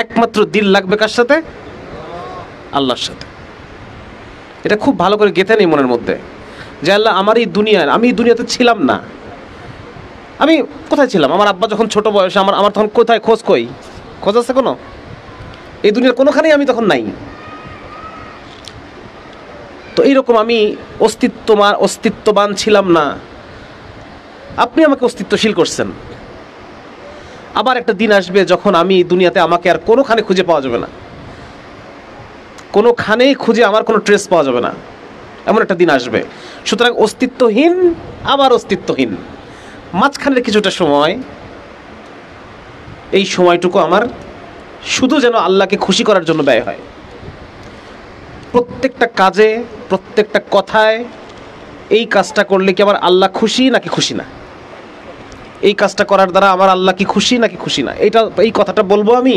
একমাত্র দিল লাগবে কার সাথে? আল্লাহর সাথে। এটা খুব ভালো করে গেঁথে নেই মনের মধ্যে, যে আল্লাহ আমার এই দুনিয়ার, আমি এই দুনিয়াতে ছিলাম না, আমি কোথায় ছিলাম? আমার আব্বা যখন ছোট বয়সে, আমার তখন কোথায় খোঁজ আছে কোনো? এই দুনিয়ার কোনোখানেই আমি তখন নাই। তো এইরকম আমি অস্তিত্ববান ছিলাম না, আপনি আমাকে অস্তিত্বশীল করছেন। আবার একটা দিন আসবে যখন আমি দুনিয়াতে আমাকে আর কোনোখানে খুঁজে পাওয়া যাবে না, কোনোখানেই খুঁজে আমার কোনো ট্রেস পাওয়া যাবে না, এমন একটা দিন আসবে। সুতরাং অস্তিত্বহীন আবার অস্তিত্বহীন, মাঝখানের কিছুটা সময়, এই সময়টুকু আমার শুধু যেন আল্লাহকে খুশি করার জন্য ব্যয় হয়। প্রত্যেকটা কাজে, প্রত্যেকটা কথায়, এই কাজটা করলে কি আমার আল্লাহ খুশি নাকি খুশি না, এই কাজটা করার দ্বারা আমার আল্লাহ কি খুশি নাকি খুশি না, এই কথাটা বলবো আমি,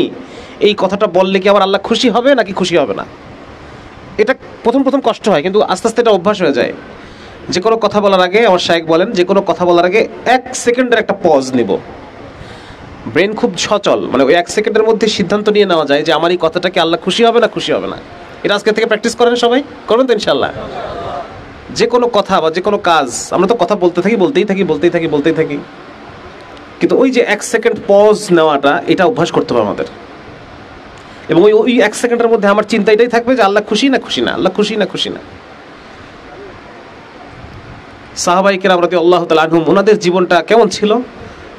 এই কথাটা বললে কি আমার আল্লাহ খুশি হবে নাকি খুশি হবে না। এটা প্রথম কষ্ট হয়, কিন্তু আস্তে আস্তে এটা অভ্যাস হয়ে যায়। যে কোনো কথা বলার আগে আমার শায়েখ বলেন, যে কোনো কথা বলার আগে 1 সেকেন্ডের একটা পজ নিব। ব্রেন খুব সচল, মানে ওই 1 সেকেন্ডের মধ্যে সিদ্ধান্ত নিয়ে নেওয়া যায় যে আমার এই কথাটা কি আল্লাহ খুশি হবে না খুশি হবে না। এটা আজকে থেকে প্র্যাকটিস করেন, সবাই করবেন তো ইনশাল্লাহ। যে কোনো কথা বা যে কোনো কাজ, আমরা তো কথা বলতেই থাকি, কিন্তু ওই যে 1 সেকেন্ড পজ নেওয়াটা, এটা অভ্যাস করতে হবে আমাদের। এবং ওই 1 সেকেন্ডের মধ্যে আমার চিন্তা এটাই থাকবে যে আল্লাহ খুশি না খুশি না, আল্লাহ খুশি না খুশি না। সাহাবায়ে কেরাম রাদিয়াল্লাহু তাআলা আনহুম, ওনাদের জীবনটা কেমন ছিল?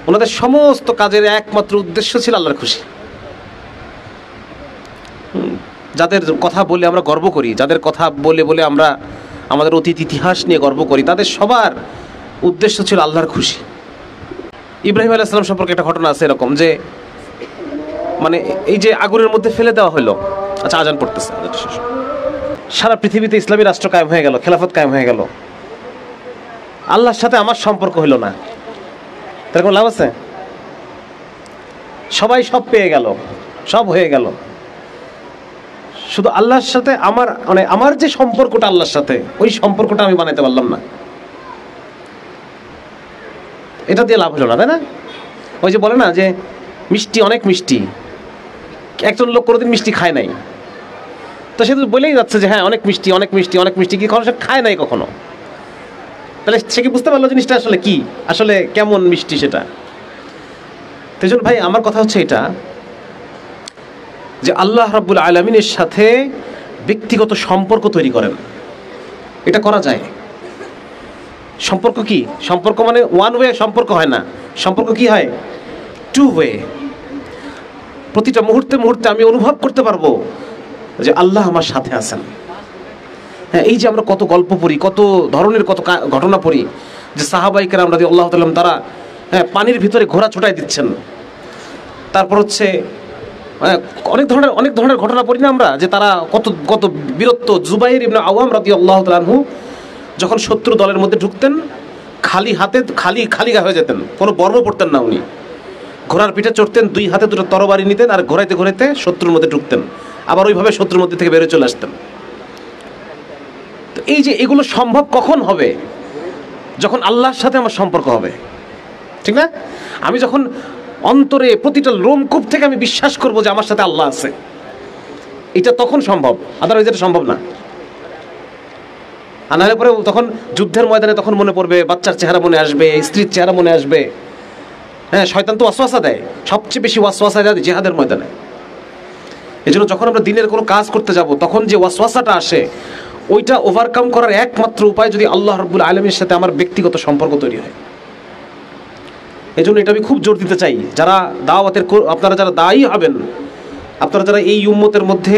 ওনাদের সমস্ত কাজের একমাত্র উদ্দেশ্য ছিল আল্লাহর খুশি। যাদের কথা বলে আমরা গর্ব করি, যাদের কথা বলে আমরা আমাদের অতীত ইতিহাস নিয়ে গর্ব করি, তাদের সবার উদ্দেশ্য ছিল আল্লাহর খুশি। ইব্রাহিম আলাইহিস সালাম সম্পর্কে একটা ঘটনা আছে এরকম, যে মানে এই যে আগুনের মধ্যে ফেলে দেওয়া হলো, আচ্ছা আজান পড়তেছে, সারা পৃথিবীতে ইসলামী রাষ্ট্র কায়েম হয়ে গেল, খেলাফত কায়েম হয়ে গেল, আল্লাহর সাথে আমার সম্পর্ক হইল না, তার কোনো লাভ আছে? সবাই সব পেয়ে গেল, সব হয়ে গেল, শুধু আল্লাহর সাথে আমার যে সম্পর্কটা আল্লাহর সাথে, ওই সম্পর্কটা আমি বানাইতে পারলাম না, এটা দিয়ে লাভ হলো না, তাই না? ওই যে বলে না যে মিষ্টি অনেক মিষ্টি, একজন লোক কোনোদিন মিষ্টি খায় নাই, তো সে তো বলেই যাচ্ছে যে হ্যাঁ অনেক মিষ্টি অনেক মিষ্টি অনেক মিষ্টি, কি সে খায় নাই কখনো, তাহলে সে কি বুঝতে পারলো জিনিসটা আসলে কি, আসলে কেমন মিষ্টি সেটা? তো এই জন্য ভাই আমার কথা হচ্ছে এটা, যে আল্লাহ রাব্বুল আলামিনের সাথে ব্যক্তিগত সম্পর্ক তৈরি করেন, এটা করা যায়। সম্পর্ক কি? সম্পর্ক মানে ওয়ান ওয়ে সম্পর্ক হয় না, সম্পর্ক কি হয়? 2 ওয়ে। প্রতিটা মুহূর্তে আমি অনুভব করতে পারবো যে আল্লাহ আমার সাথে আছেন। হ্যাঁ, এই যে আমরা কত গল্প পড়ি, কত ধরনের কত ঘটনা পড়ি, যে সাহাবায়ে কেরাম রাদিয়াল্লাহু তাআলা তারা পানির ভিতরে ঘোড়া ছোটাই দিচ্ছেন, তারপর হচ্ছে অনেক ধরনের ঘটনা পড়ি না আমরা, যে তারা কত বীরত্ব। জুবাইর ইবনে আওয়াম রাদিয়াল্লাহু তাআলা আনহু যখন শত্রু দলের মধ্যে ঢুকতেন, খালি হাতে খালি গায়ে হয়ে যেতেন, কোনো বর্ম পড়তেন না উনি, ঘোড়ার পিঠে চড়তেন, 2 হাতে 2টা তরবারি নিতেন, আর ঘোরাইতে শত্রুর মধ্যে ঢুকতেন, আবার ওইভাবে শত্রুর মধ্যে থেকে বেরিয়ে চলে আসতেন। তো এই যে এগুলো সম্ভব কখন হবে? যখন আল্লাহর সাথে আমার সম্পর্ক হবে, ঠিক না? আমি যখন অন্তরে প্রতিটা লোমকূপ থেকে আমি বিশ্বাস করব যে আমার সাথে আল্লাহ আছে, এটা তখন সম্ভব, আদারওয়াইজ এটা সম্ভব না। আর নাহলে পরে তখন যুদ্ধের ময়দানে তখন মনে পড়বে, বাচ্চার চেহারা মনে আসবে, স্ত্রীর চেহারা মনে আসবে। হ্যাঁ, শয়তান তো ওয়াসওয়াসা দেয়, সবচেয়ে বেশি ওয়াসওয়াসা দেয় জিহাদের ময়দানে। এই জন্য যখন আমরা দিনের কোনো কাজ করতে যাব, তখন যে ওয়াসওয়াসাটা আসে, ওইটা ওভারকাম করার একমাত্র উপায় যদি আল্লাহ রাব্বুল আলামিনের সাথে আমার ব্যক্তিগত সম্পর্ক তৈরি হয়। এই জন্য এটা আমি খুব জোর দিতে চাই, যারা দাওয়াতের, আপনারা যারা দায়ী হবেন, আপনারা যারা এই উম্মতের মধ্যে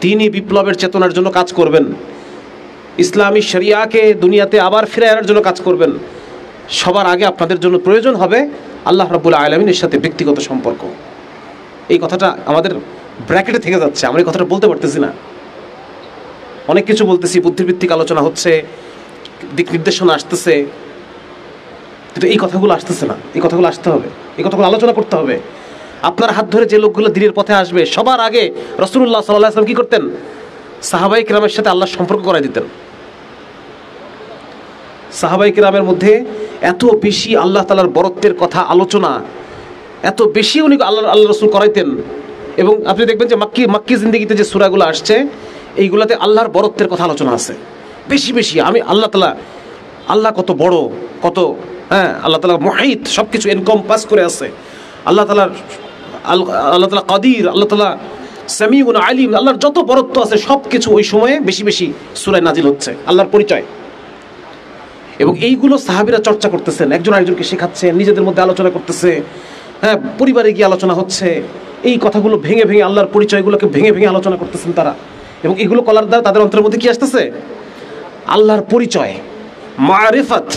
দ্বীনি বিপ্লবের চেতনার জন্য কাজ করবেন, ইসলামী শরিয়াকে দুনিয়াতে আবার ফিরে আনার জন্য কাজ করবেন, সবার আগে আপনাদের জন্য প্রয়োজন হবে আল্লাহ রাব্বুল আলামিনের সাথে ব্যক্তিগত সম্পর্ক। এই কথাটা আমাদের ব্র্যাকেটে থেকে যাচ্ছে, আমরা এই কথাটা বলতে পারতেছি না। অনেক কিছু বলতেছি, বুদ্ধিভিত্তিক আলোচনা হচ্ছে, দিক নির্দেশনা আসতেছে, কিন্তু এই কথাগুলো আসতেছে না। এই কথাগুলো আসতে হবে, এই কথাগুলো আলোচনা করতে হবে। আপনার হাত ধরে যে লোকগুলো দ্বীনের পথে আসবে, সবার আগে রাসূলুল্লাহ সাল্লাল্লাহু আলাইহি ওয়াসাল্লাম কি করতেন? সাহাবায়ে কেরামের সাথে আল্লাহর সম্পর্ক করাই দিতেন। সাহাবায়ে কেরামের মধ্যে এত বেশি আল্লাহ তাআলার বরত্বের কথা আলোচনা, এত বেশি উনি আল্লাহ রাসূল করাইতেন, এবং আপনি দেখবেন যে মাক্কি জিন্দেগিতে যে সূরাগুলো আসছে এইগুলাতে আল্লাহর বরত্বের কথা আলোচনা আছে বেশি বেশি। আল্লাহ কত বড়, কত আল্লাহ তাআলা মুহিত, সব কিছু এনকম্পাস করে আছে। আল্লাহ তাআলা কাদির, আল্লাহ তাআলা সামিউন আলিম, আল্লাহর যত বরত্ব আছে সব কিছু ওই সময়ে বেশি বেশি সূরায় নাজিল হচ্ছে, আল্লাহর পরিচয়। এবং এইগুলো সাহাবীরা চর্চা করতেছেন, একজন আরেকজনকে শেখাচ্ছেন, নিজেদের মধ্যে আলোচনা করতেছে, পরিবারে গিয়ে আলোচনা হচ্ছে, এই কথাগুলো ভেঙে ভেঙে আল্লাহর পরিচয়গুলোকে ভেঙে ভেঙে আলোচনা করতেছেন তারা। এবং এগুলো করার দ্বারা তাদের অন্তরের মধ্যে কি আসতেছে? আল্লাহর পরিচয়, মারিফাত,